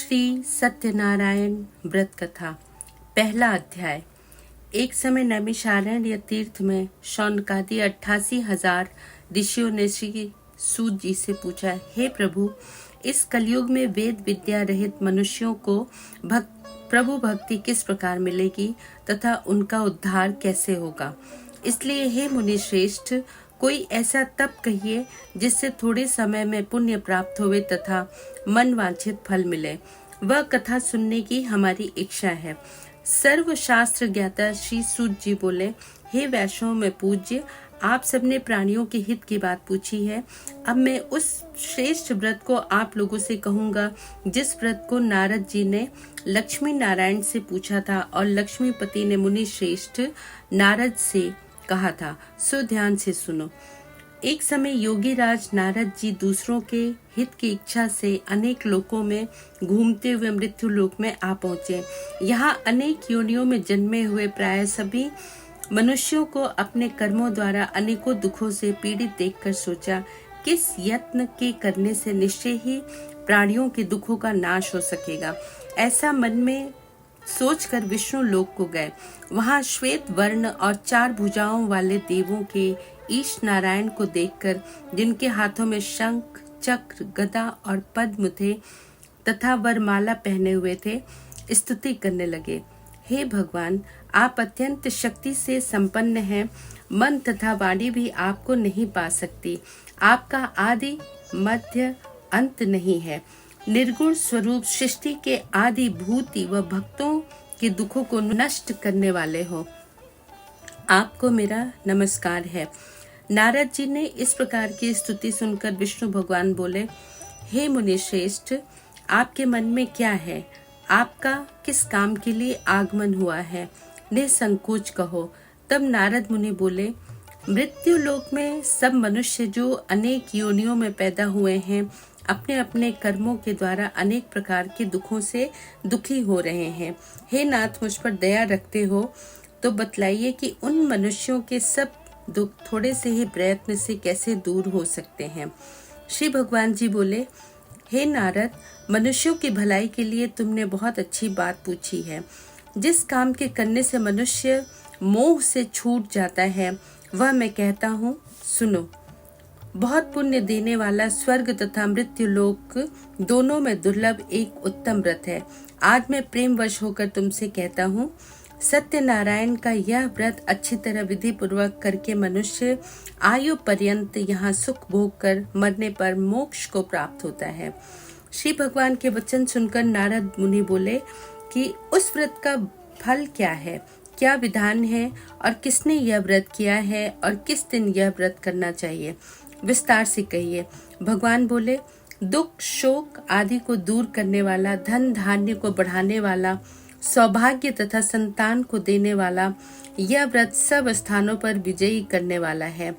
श्री सत्यनारायण व्रत कथा। पहला अध्याय। एक समय नैमिषारण्य तीर्थ में शौनकादि 88,000 ऋषियों ने श्री सूत जी से पूछा, हे प्रभु, इस कलयुग में वेद विद्या रहित मनुष्यों को प्रभु भक्ति किस प्रकार मिलेगी तथा उनका उद्धार कैसे होगा। इसलिए हे मुनि श्रेष्ठ, कोई ऐसा तप कहिए जिससे थोड़े समय में पुण्य प्राप्त होवे तथा मन वांछित फल मिले। वह कथा सुनने की हमारी इच्छा है। सर्व शास्त्र ज्ञाता श्री सूत जी बोले, हे वैष्णव में पूज्य, आप सबने प्राणियों के हित की बात पूछी है। अब मैं उस श्रेष्ठ व्रत को आप लोगों से कहूंगा जिस व्रत को नारद जी ने लक्ष्मी नारायण से पूछा था और लक्ष्मीपति ने मुनि श्रेष्ठ नारद से कहा था। सो ध्यान से सुनो। एक समय योगी राज नारद जी दूसरों के हित की इच्छा से अनेक लोकों में घूमते हुए मृत्यु लोक में आ पहुंचे। यहाँ अनेक योनियों में जन्मे हुए प्राय सभी मनुष्यों को अपने कर्मों द्वारा अनेकों दुखों से पीड़ित देखकर सोचा, किस यत्न के करने से निश्चय ही प्राणियों के दुखों का नाश हो सकेगा। ऐसा मन में सोचकर विष्णु लोक को गए। वहां श्वेत वर्ण और 4 भुजाओं वाले देवों के ईश नारायण को देखकर, जिनके हाथों में शंख, चक्र, गदा और पद्म थे तथा वरमाला पहने हुए थे, स्तुति करने लगे। हे भगवान, आप अत्यंत शक्ति से संपन्न हैं। मन तथा वाणी भी आपको नहीं पा सकती। आपका आदि मध्य अंत नहीं है। निर्गुण स्वरूप सृष्टि के आदि भूति व भक्तों के दुखों को नष्ट करने वाले हो। आपको मेरा नमस्कार है। नारद जी ने इस प्रकार की स्तुति सुनकर विष्णु भगवान बोले, हे मुनि श्रेष्ठ, आपके मन में क्या है? आपका किस काम के लिए आगमन हुआ है? निसंकोच कहो। तब नारद मुनि बोले, मृत्यु लोक में सब मनुष्य जो अनेक योनियों में पैदा हुए हैं, अपने अपने कर्मों के द्वारा अनेक प्रकार के दुखों से दुखी हो रहे हैं। हे नाथ, मुझ पर दया रखते हो तो बतलाइए कि उन मनुष्यों के सब दुख थोड़े से ही प्रयत्न से कैसे दूर हो सकते हैं। श्री भगवान जी बोले, हे नारद, मनुष्यों की भलाई के लिए तुमने बहुत अच्छी बात पूछी है। जिस काम के करने से मनुष्य मोह से छूट जाता है, वह मैं कहता हूँ, सुनो। बहुत पुण्य देने वाला स्वर्ग तथा मृत्यु लोक दोनों में दुर्लभ एक उत्तम व्रत है। आज मैं प्रेमवश होकर तुमसे कहता हूँ, सत्यनारायण का यह व्रत अच्छी तरह विधि पूर्वक करके मनुष्य आयु पर्यंत यहाँ सुख भोग कर मरने पर मोक्ष को प्राप्त होता है। श्री भगवान के वचन सुनकर नारद मुनि बोले कि उस व्रत का फल क्या है, क्या विधान है और किसने यह व्रत किया है और किस दिन यह व्रत करना चाहिए, विस्तार से कहिए। भगवान बोले, दुख शोक आदि को दूर करने वाला, धन धान्य को बढ़ाने वाला, सौभाग्य तथा संतान को देने वाला, यह व्रत सब स्थानों पर विजयी करने वाला है।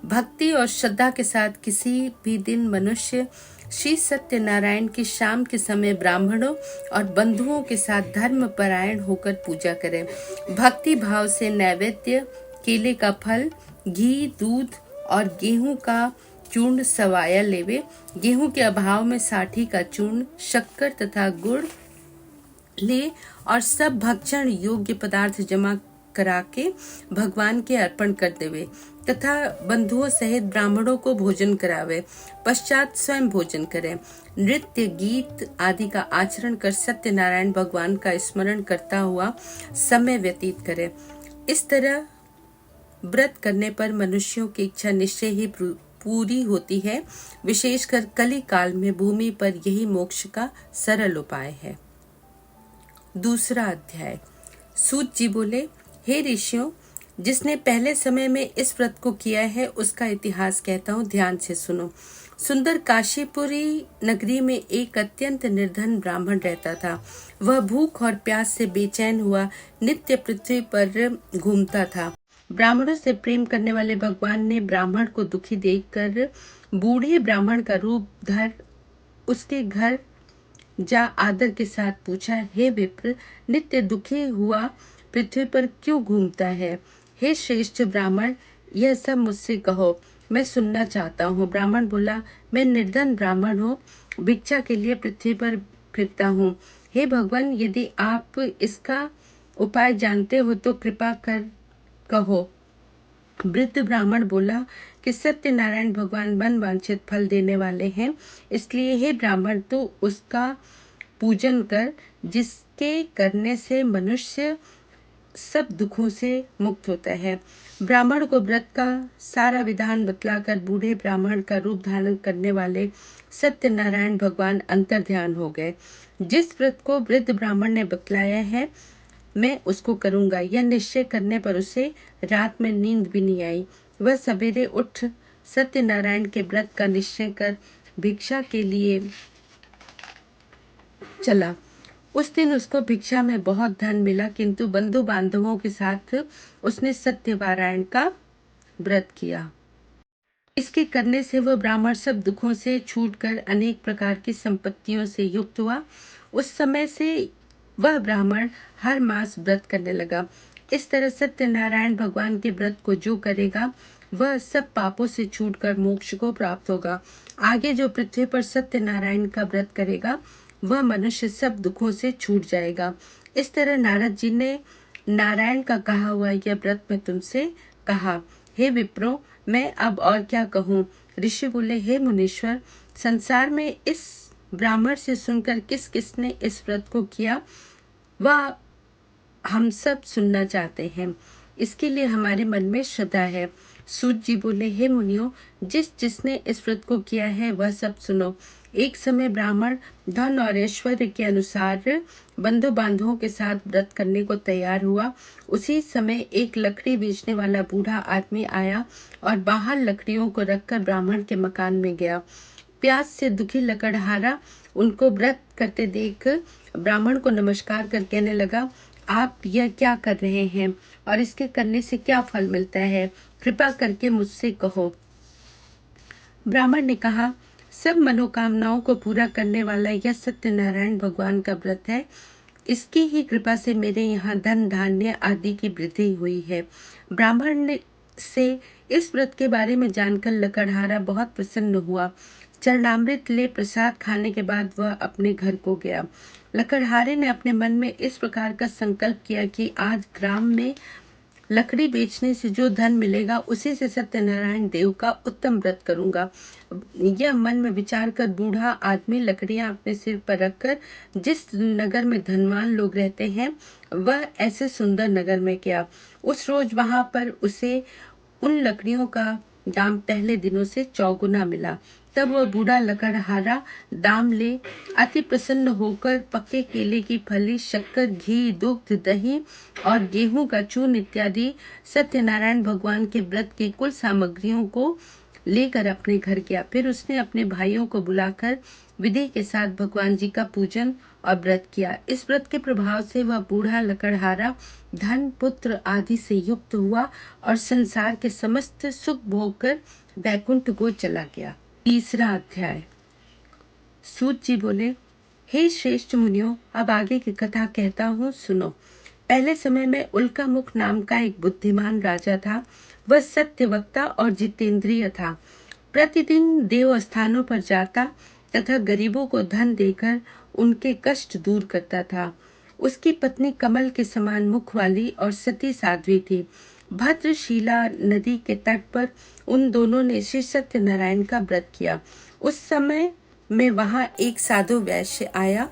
भक्ति और श्रद्धा के साथ किसी भी दिन मनुष्य श्री सत्यनारायण की शाम के समय ब्राह्मणों और बंधुओं के साथ धर्म परायण होकर पूजा करे। भक्ति भाव से नैवेद्य, केले का फल, घी, दूध और गेहूं का चूर्ण सवाया लेवे। गेहूं के अभाव में साठी का चूर्ण, शक्कर तथा गुड़ ले और सब भक्षण योग्य पदार्थ जमा करा के भगवान के अर्पण कर देवे तथा बंधुओं सहित ब्राह्मणों को भोजन करावे। पश्चात स्वयं भोजन करे। नृत्य गीत आदि का आचरण कर सत्यनारायण भगवान का स्मरण करता हुआ समय व्यतीत करे। इस तरह व्रत करने पर मनुष्यों की इच्छा निश्चय ही पूरी होती है। विशेषकर कली काल में भूमि पर यही मोक्ष का सरल उपाय है। दूसरा अध्याय। सूत जी बोले, हे ऋषियों, जिसने पहले समय में इस व्रत को किया है उसका इतिहास कहता हूँ, ध्यान से सुनो। सुंदर काशीपुरी नगरी में एक अत्यंत निर्धन ब्राह्मण रहता था। वह भूख और प्यास से बेचैन हुआ नित्य पृथ्वी पर घूमता था। ब्राह्मणों से प्रेम करने वाले भगवान ने ब्राह्मण को दुखी देखकर बूढ़े ब्राह्मण का रूप धर उसके घर जा आदर के साथ पूछा, हे विप्र, नित्य दुखी हुआ पृथ्वी पर क्यों घूमता है? हे श्रेष्ठ ब्राह्मण, यह सब मुझसे कहो, मैं सुनना चाहता हूँ। ब्राह्मण बोला, मैं निर्धन ब्राह्मण हूँ, भिक्षा के लिए पृथ्वी पर फिरता हूँ। हे भगवान, यदि आप इसका उपाय जानते हो तो कृपा कर कहो। वृद्ध ब्राह्मण बोला कि सत्यनारायण भगवान मन वांछित फल देने वाले हैं, इसलिए हे ब्राह्मण तू उसका पूजन कर, जिसके करने से मनुष्य सब दुखों से मुक्त होता है। ब्राह्मण को व्रत का सारा विधान बतलाकर बूढ़े ब्राह्मण का रूप धारण करने वाले सत्यनारायण भगवान अंतर ध्यान हो गए। जिस व्रत को वृद्ध ब्राह्मण ने बतलाया है मैं उसको करूंगा, यह निश्चय करने पर उसे रात में नींद भी नहीं आई। वह सवेरे उठ सत्यनारायण के व्रत का निश्चय कर भिक्षा के लिए चला। उस दिन उसको भिक्षा में बहुत धन मिला, किंतु बंधु बांधवों के साथ उसने सत्यनारायण का व्रत किया। इसके करने से वह ब्राह्मण सब दुखों से छूटकर अनेक प्रकार की संपत्तियों से युक्त हुआ। उस समय से वह ब्राह्मण हर मास व्रत करने लगा। इस तरह सत्यनारायण भगवान के व्रत को जो करेगा वह सब पापों से छूटकर मोक्ष को प्राप्त होगा। आगे जो पृथ्वी पर सत्यनारायण का व्रत करेगा वह मनुष्य सब दुखों से छूट जाएगा। इस तरह नारद जी ने नारायण का कहा हुआ यह व्रत में तुमसे कहा। हे विप्रो, मैं अब और क्या कहूँ। ऋषि बोले, हे मुनीश्वर, संसार में इस ब्राह्मण से सुनकर किस किसने इस व्रत को किया वह हम सब सुनना चाहते हैं। इसके लिए हमारे मन में श्रद्धा है। सूत जी बोले, हे मुनियों, जिसने इस व्रत को किया है वह सब सुनो। एक समय ब्राह्मण धन और ऐश्वर्य के अनुसार बंधु बांधवों के साथ व्रत करने को तैयार हुआ। उसी समय एक लकड़ी बेचने वाला बूढ़ा आदमी आया और बाहर लकड़ियों को रखकर ब्राह्मण के मकान में गया। प्यास से दुखी लकड़हारा उनको व्रत करते देख ब्राह्मण को नमस्कार कर कहने लगा, आप यह क्या कर रहे हैं और इसके करने से क्या फल मिलता है, कृपा करके मुझसे कहो। ब्राह्मण ने कहा, सब मनोकामनाओं को पूरा करने वाला यह सत्यनारायण भगवान का व्रत है। इसकी ही कृपा से मेरे यहाँ धन धान्य आदि की वृद्धि हुई है। ब्राह्मण से इस व्रत के बारे में जानकर लकड़हारा बहुत प्रसन्न हुआ। चरणामृत ले प्रसाद खाने के बाद वह अपने घर को गया। लकड़हारे ने अपने मन में इस प्रकार का संकल्प किया कि आज ग्राम में लकड़ी बेचने से जो धन मिलेगा उसी से सत्यनारायण देव का उत्तम व्रत करूंगा। यह मन में विचार कर बूढ़ा आदमी लकड़ियां अपने सिर पर रखकर जिस नगर में धनवान लोग रहते हैं वह ऐसे सुंदर नगर में गया। उस रोज वहां पर उसे उन लकड़ियों का दाम पहले दिनों से चौगुना मिला। तब वह बूढ़ा लकड़हारा दाम ले अति प्रसन्न होकर पक्के केले की फली, शक्कर, घी, दुग्ध, दही और गेहूं का चूर्ण इत्यादि सत्यनारायण भगवान के व्रत की कुल सामग्रियों को लेकर अपने घर गया। फिर उसने अपने भाइयों को बुलाकर विधि के साथ भगवान जी का पूजन और व्रत किया। इस व्रत के प्रभाव से वह बूढ़ा लकड़हारा धन, पुत्र आदि से युक्त हुआ और संसार के समस्त सुख भोग कर वैकुंठ को चला गया। तीसरा अध्याय। सूत जी बोले, हे श्रेष्ठ मुनियों, अब आगे की कथा कहता हूँ, सुनो। पहले समय में उल्कामुख नाम का एक बुद्धिमान राजा था। वह सत्यवक्ता और जितेंद्रिय था। प्रतिदिन देव स्थानों पर जाता तथा गरीबों को धन देकर उनके कष्ट दूर करता था। उसकी पत्नी कमल के समान मुख वाली और सती साध्वी थी। भद्रशिला नदी के तट पर उन दोनों ने श्री सत्यनारायण का व्रत किया। उस समय में वहां एक साधु वैश्य आया।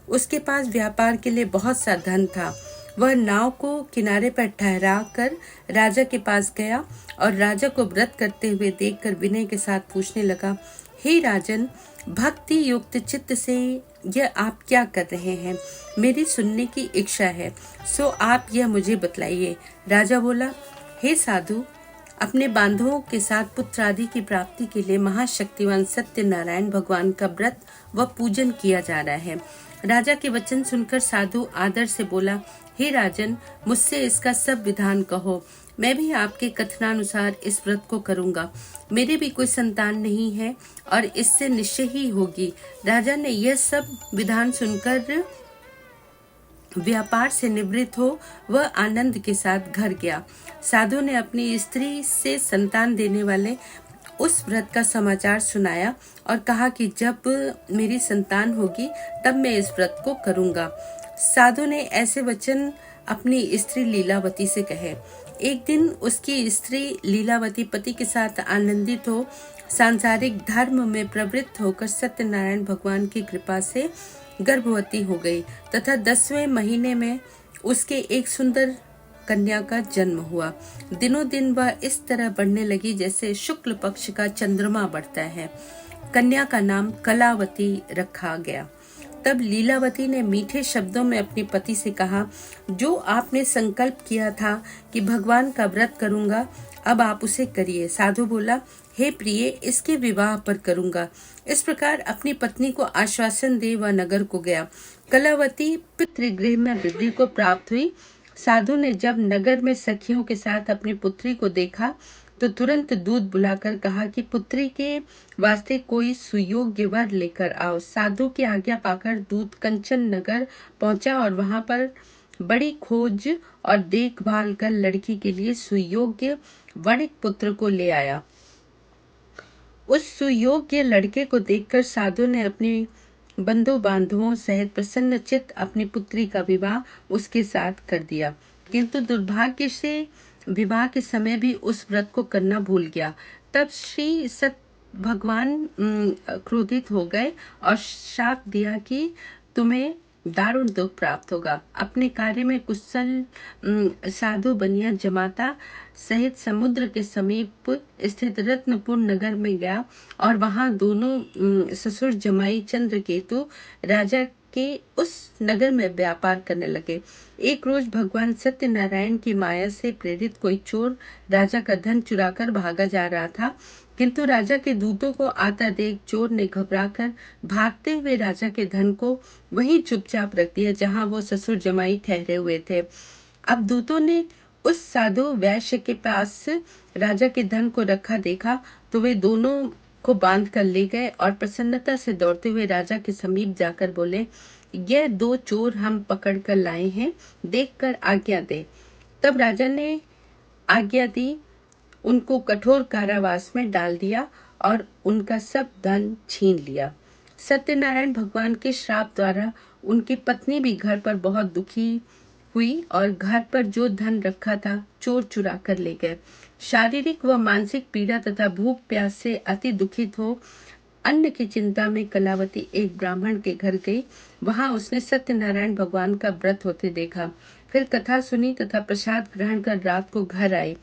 उसके पास व्यापार के लिए बहुत सा धन था। वह नाव को किनारे पर ठहरा कर राजा के पास गया और राजा को व्रत करते हुए देखकर विनय के साथ पूछने लगा, हे राजन, भक्ति युक्त चित्त से यह आप क्या कर रहे हैं? मेरी सुनने की इच्छा है, सो आप यह मुझे बतलाइए। राजा बोला, हे साधु, अपने बांधवों के साथ पुत्र आदि की प्राप्ति के लिए महाशक्तिवान सत्यनारायण भगवान का व्रत व पूजन किया जा रहा है। राजा के वचन सुनकर साधु आदर से बोला, हे राजन, मुझसे इसका सब विधान कहो। मैं भी आपके कथनानुसार इस व्रत को करूंगा। मेरे भी कोई संतान नहीं है और इससे निश्चय ही होगी। राजा ने यह सब विधान सुनकर व्यापार से निवृत्त हो वह आनंद के साथ घर गया। साधु ने अपनी स्त्री से संतान देने वाले उस व्रत का समाचार सुनाया और कहा कि जब मेरी संतान होगी तब मैं इस व्रत को करूंगा। साधु ने ऐसे वचन अपनी स्त्री लीलावती से कहे। एक दिन उसकी स्त्री लीलावती पति के साथ आनंदित हो सांसारिक धर्म में प्रवृत्त होकर सत्यनारायण भगवान की कृपा से गर्भवती हो गई तथा 10वें महीने में उसके एक सुंदर कन्या का जन्म हुआ। दिनों दिन वह इस तरह बढ़ने लगी जैसे शुक्ल पक्ष का चंद्रमा बढ़ता है। कन्या का नाम कलावती रखा गया। तब लीलावती ने मीठे शब्दों में अपने पति से कहा, जो आपने संकल्प किया था कि भगवान का व्रत करूंगा, अब आप उसे करिए। साधु बोला, हे प्रिय, इसके विवाह पर करूंगा। इस प्रकार अपनी पत्नी को आश्वासन दे वह नगर को गया। कलावती पितृगृह में वृद्धि को प्राप्त हुई। साधु ने जब नगर में सखियों के साथ अपनी पुत्री को देखा तो तुरंत दूत बुलाकर कहा कि पुत्री के वास्ते कोई सुयोग्य वर लेकर आओ। साधु की आज्ञा पाकर दूत कंचन नगर पहुंचा और वहां पर बड़ी खोज और देखभाल कर लड़की के लिए सुयोग्य वणिक पुत्र को ले आया। उस सुयोग्य लड़के को देखकर साधु ने अपनी बंधु बांधवों सहित प्रसन्न चित्त अपनी पुत्री का विवाह उसके साथ कर दिया। किंतु दुर्भाग्य से विवाह के समय भी उस व्रत को करना भूल गया। तब श्री सत भगवान क्रोधित हो गए और शाप दिया कि तुम्हें दारुण दुख प्राप्त होगा। अपने कार्य में कुशल साधु बनिया जमाता सहित समुद्र के समीप स्थित रत्नपुर नगर में गया और वहां दोनों ससुर जमाई चंद्रकेतु राजा के उस नगर में व्यापार करने लगे। एक रोज भगवान सत्यनारायण की माया से प्रेरित कोई चोर राजा का धन चुराकर भागा जा रहा था, किंतु राजा के दूतों को आता देख चोर ने घबराकर भागते हुए राजा के धन को वहीं चुपचाप रख दिया जहां वो ससुर जमाई ठहरे हुए थे। अब दूतों ने उस साधु वैश्य के पास राजा के धन को रखा देखा तो वे दोनों को बांध कर ले गए और प्रसन्नता से दौड़ते हुए राजा के समीप जाकर बोले, यह 2 चोर हम पकड़ कर लाए हैं, देखकर आज्ञा दे। तब राजा ने आज्ञा दी, उनको कठोर कारावास में डाल दिया और उनका सब धन छीन लिया। सत्यनारायण भगवान के श्राप द्वारा उनकी पत्नी भी घर पर बहुत दुखी हुई और घर पर जो धन रखा था चोर चुरा कर ले गए। शारीरिक व मानसिक पीड़ा तथा भूख प्यास से अति दुखित हो अन्न की चिंता में कलावती एक ब्राह्मण के घर गई। वहां उसने सत्यनारायण भगवान का व्रत होते देखा। फिर कथा सुनी तथा प्रसाद ग्रहण कर रात को घर आई।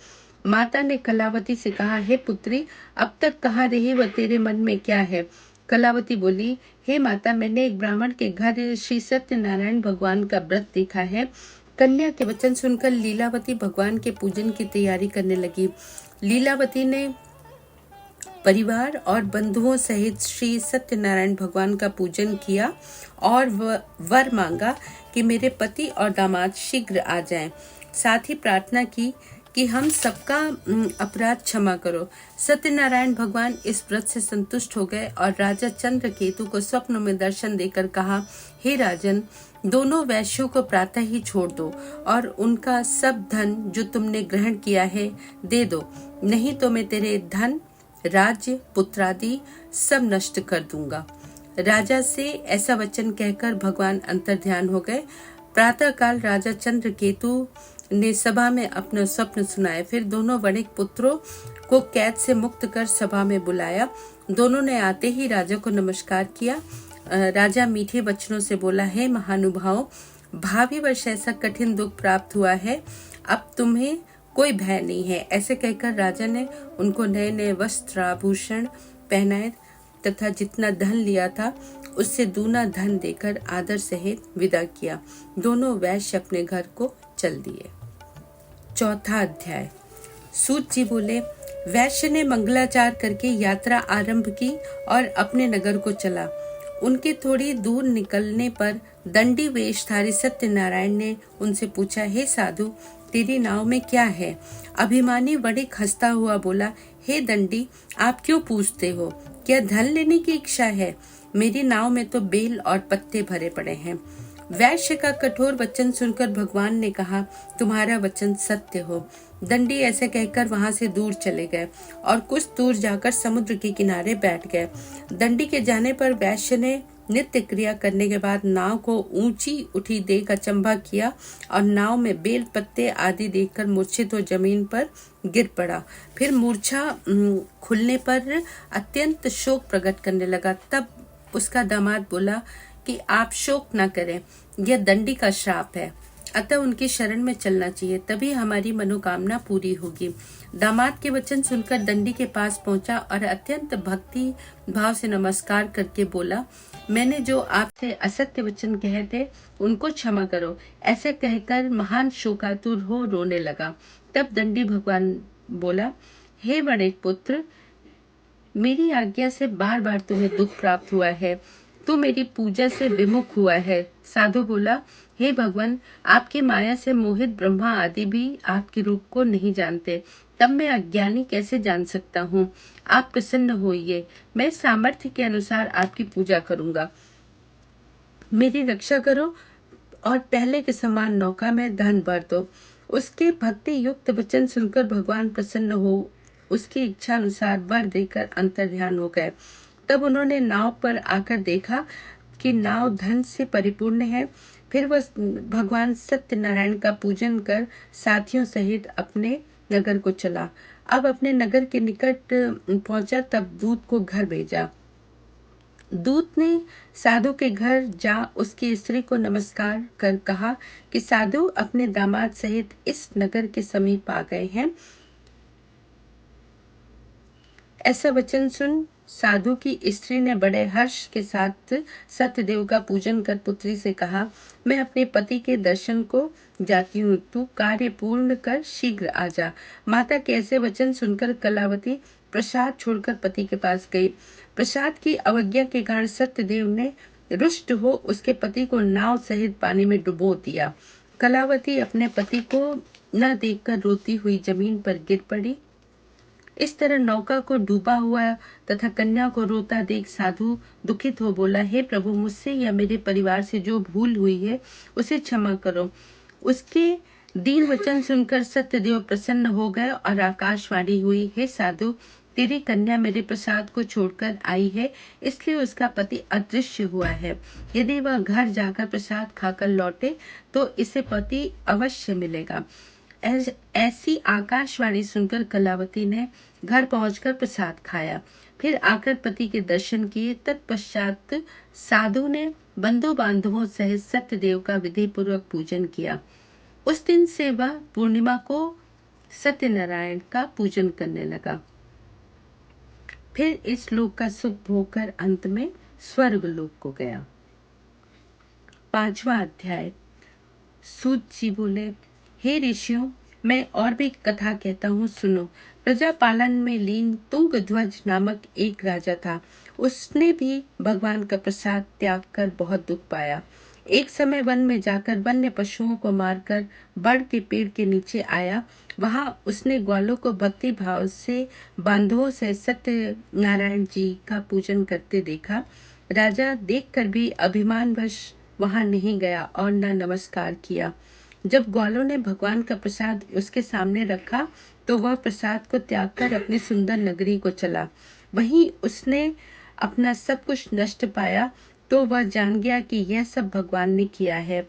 माता ने कलावती से कहा, हे पुत्री, अब तक कहाँ रही व तेरे मन में क्या है? कलावती बोली, हे माता, मैंने एक ब्राह्मण के घर श्री सत्यनारायण भगवान का व्रत देखा है। कन्या के वचन सुनकर लीलावती भगवान के पूजन की तैयारी करने लगी। लीलावती ने परिवार और बंधुओं सहित श्री सत्यनारायण भगवान का पूजन किया और वर मांगा कि मेरे पति और दामाद शीघ्र आ जाएं। साथ ही प्रार्थना की कि हम सबका अपराध क्षमा करो। सत्यनारायण भगवान इस व्रत से संतुष्ट हो गए और राजा चंद्रकेतु को स्वप्न में दर्शन देकर कहा, हे राजन, दोनों वैश्यों को प्रातः ही छोड़ दो और उनका सब धन जो तुमने ग्रहण किया है दे दो, नहीं तो मैं तेरे धन, राज्य, पुत्रादि सब नष्ट कर दूंगा। राजा से ऐसा वचन कहकर भगवान अंतर्ध्यान हो गए। प्रातः काल राजा चंद्रकेतु ने सभा में अपना स्वप्न सुनाया। फिर दोनों वणिक पुत्रों को कैद से मुक्त कर सभा में बुलाया। दोनों ने आते ही राजा को नमस्कार किया। राजा मीठे वचनों से बोला, हे महानुभाव, भावी वर्ष ऐसा कठिन दुख प्राप्त हुआ है, अब तुम्हें कोई भय नहीं है। ऐसे कहकर राजा ने उनको नए नए वस्त्र आभूषण पहनाए तथा जितना धन लिया था उससे दूना धन देकर आदर सहित विदा किया। दोनों वैश्य अपने घर को चल दिए। चौथा अध्याय। सूत जी बोले, वैश्य ने मंगलाचार करके यात्रा आरंभ की और अपने नगर को चला। उनके थोड़ी दूर निकलने पर दंडी वेशधारी सत्यनारायण ने उनसे पूछा, हे साधु, तेरी नाव में क्या है? अभिमानी वणिक हंसता हुआ बोला, हे दंडी, आप क्यों पूछते हो? क्या धन लेने की इच्छा है? मेरी नाव में तो बेल और पत्ते भरे पड़े हैं। वैश्य का कठोर वचन सुनकर भगवान ने कहा, तुम्हारा वचन सत्य हो। दंडी ऐसे कहकर वहां से दूर चले गए और कुछ दूर जाकर समुद्र के किनारे बैठ गए। दंडी के जाने पर वैश्य ने नित्य क्रिया करने के बाद नाव को ऊंची उठी देख अचंभा किया और नाव में बेल पत्ते आदि देखकर मूर्छित हो जमीन पर गिर पड़ा। फिर मूर्छा खुलने पर अत्यंत शोक प्रकट करने लगा। तब उसका दामाद बोला कि आप शोक न करें, यह दंडी का श्राप है, अतः उनकी शरण में चलना चाहिए, तभी हमारी मनोकामना पूरी होगी। दामाद के वचन सुनकर दंडी के पास पहुंचा और अत्यंत भक्ति भाव से नमस्कार करके बोला, मैंने जो आपसे असत्य वचन कहे थे उनको क्षमा करो। ऐसे कहकर महान शोकातुर हो रोने लगा। तब दंडी भगवान बोला, हे वणिक पुत्र, मेरी आज्ञा से बार बार तुम्हें दुख प्राप्त हुआ है, तू मेरी पूजा से विमुख हुआ है। साधु बोला, हे भगवान, आपकी माया से मोहित ब्रह्मा आदि भी आपके रूप को नहीं जानते, तब मैं अज्ञानी कैसे जान सकता हूँ। आप प्रसन्न होइए, मैं सामर्थ्य के अनुसार आपकी पूजा करूंगा। मेरी रक्षा करो और पहले के समान नौका में धन भर दो। उसके भक्ति युक्त वचन सुनकर भगवान प्रसन्न हो उसकी इच्छा अनुसार वर देकर अंतर्ध्यान हो गए। तब उन्होंने नाव पर आकर देखा कि नाव धन से परिपूर्ण है। फिर वह भगवान सत्यनारायण का पूजन कर साथियों सहित अपने नगर को चला। अब अपने नगर के निकट पहुंचा, तब दूत को घर भेजा। दूत ने साधु के घर जा उसकी स्त्री को नमस्कार कर कहा कि साधु अपने दामाद सहित इस नगर के समीप आ गए हैं। ऐसा वचन सुन साधु की स्त्री ने बड़े हर्ष के साथ सत्यदेव का पूजन कर पुत्री से कहा, मैं अपने पति के दर्शन को जाती हूँ, तू कार्य पूर्ण कर शीघ्र आ जा। माता के ऐसे वचन सुनकर कलावती प्रसाद छोड़कर पति के पास गई। प्रसाद की अवज्ञा के कारण सत्यदेव ने रुष्ट हो उसके पति को नाव सहित पानी में डुबो दिया। कलावती अपने पति को न देखकर रोती हुई जमीन पर गिर पड़ी। इस तरह नौका को डूबा हुआ तथा कन्या को रोता देख साधु दुखित हो बोला, हे प्रभु, मुझसे या मेरे परिवार से जो भूल हुई है उसे क्षमा करो। उसके दीन वचन सुनकर सत्यदेव प्रसन्न हो गए और आकाशवाणी हुई, हे साधु, तेरी कन्या मेरे प्रसाद को छोड़कर आई है, इसलिए उसका पति अदृश्य हुआ है। यदि वह घर जाकर प्रसाद खाकर लौटे तो इसे पति अवश्य मिलेगा। ऐसी आकाशवाणी सुनकर कलावती ने घर पहुंचकर प्रसाद खाया, फिर आकर पति के दर्शन किए। तत्पश्चात साधु ने बंधु बांधवों सहित सत्यदेव का विधि पूर्वक पूजन किया। उस दिन से वह पूर्णिमा को सत्यनारायण का पूजन करने लगा। फिर इस लोक का सुख भोग कर अंत में स्वर्ग लोक को गया। 5वां अध्याय। सूत जी बोले, हे ऋषियों, मैं और भी कथा कहता हूँ, सुनो। प्रजा पालन में लीन तुंगध्वज नामक एक राजा था। उसने भी भगवान का प्रसाद त्याग कर बहुत दुख पाया। एक समय वन में जाकर वन्य पशुओं को मारकर बड़ के पेड़ के नीचे आया। वहां उसने ग्वालों को भक्ति भाव से बांधवों से सत्यनारायण जी का पूजन करते देखा। राजा देखकर भी अभिमानवश वहां नहीं गया और न नमस्कार किया। जब ग्वालों ने भगवान का प्रसाद उसके सामने रखा तो वह प्रसाद को त्याग कर अपनी सुंदर नगरी को चला। वहीं उसने अपना सब कुछ नष्ट पाया तो वह जान गया कि यह सब भगवान ने किया है।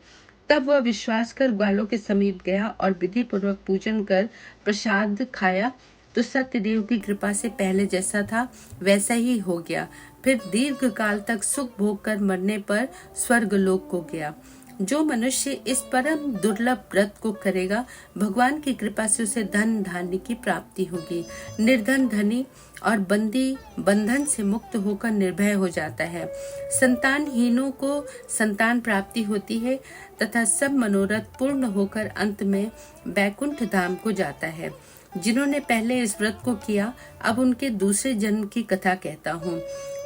तब वह विश्वास कर ग्वालों के समीप गया और विधि पूर्वक पूजन कर प्रसाद खाया तो सत्यदेव की कृपा से पहले जैसा था वैसा ही हो गया। फिर दीर्घ काल तक सुख भोग कर मरने पर स्वर्ग लोक को गया। जो मनुष्य इस परम दुर्लभ व्रत को करेगा, भगवान की कृपा से उसे धन धान्य की प्राप्ति होगी। निर्धन धनी और बंदी बंधन से मुक्त होकर निर्भय हो जाता है। संतानहीनों को संतान प्राप्ति होती है तथा सब मनोरथ पूर्ण होकर अंत में बैकुंठ धाम को जाता है। जिन्होंने पहले इस व्रत को किया, अब उनके दूसरे जन्म की कथा कहता हूँ।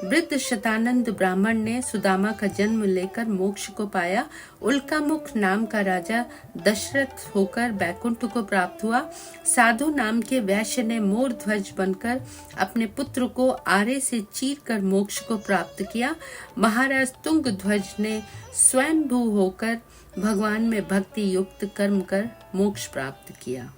वृद्ध शतानंद ब्राह्मण ने सुदामा का जन्म लेकर मोक्ष को पाया। उल्कामुख नाम का राजा दशरथ होकर बैकुंठ को प्राप्त हुआ। साधु नाम के वैश्य ने मोर ध्वज बनकर अपने पुत्र को आरे से चीर कर मोक्ष को प्राप्त किया। महाराज तुंग ध्वज ने स्वयंभू होकर भगवान में भक्ति युक्त कर्म कर मोक्ष प्राप्त किया।